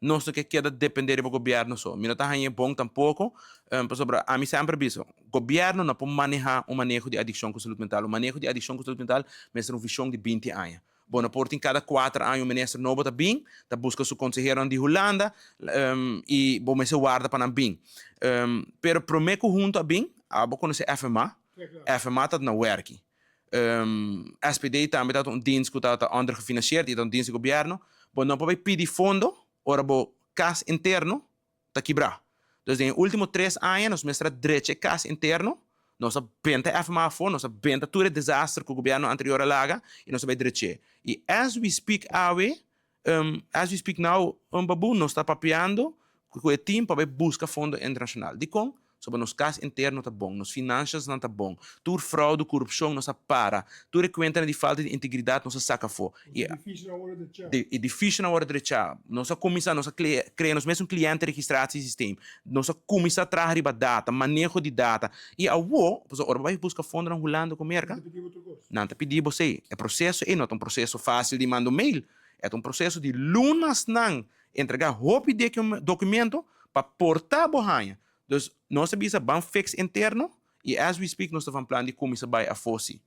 não se que queda depender do governo só. Não está aí bom tampouco. A mim sempre disso, o governo não pode manejar o manejo de adicção com saúde mental. O manejo de adicção com saúde mental é uma visão de 20 anos. Bom, na porta em cada 4 anos o ministro novo está bem, está busca seu consejero de Holanda e bom, mas se guarda para bem. Pero prometo junto a bem, a boa conhecer FMA, FMA está na werking. SPD também está um dienst que está undergefinancierd, está um dienst do governo, bom, não pode pedir fundo, ora bo cas interno, está quebrar. Então, nos últimos 3 anos, nós mestra direito cas interno, nós benta FMA for, nós benta todo o desastre que o governo anterior laga e nós vai direito. E as we speak now, babu, nós está papeando com o time para buscar fundo internacional. De com sobre nos casos internos tá bom, nos finanças não tá bom, tudo fraude, corrupção não se para, tudo é conta de falta de integridade não se saca fora. E é difícil na hora de chá. É difícil na hora de chá. Nossa comissão, nossa criar nos mesmos clientes registrados no sistema. Nossa comissão traz riba data, manejo de data. E a o, ora vai buscar fundo na Holanda com merca. Não te pedir você. É processo, e não é um processo fácil de mandar mail. É um processo de lunas não entregar roupa de documento para portar a borranha. Dus nós sabemos que é fix interno e as we speak nós estamos falando de como isso vai a fosse.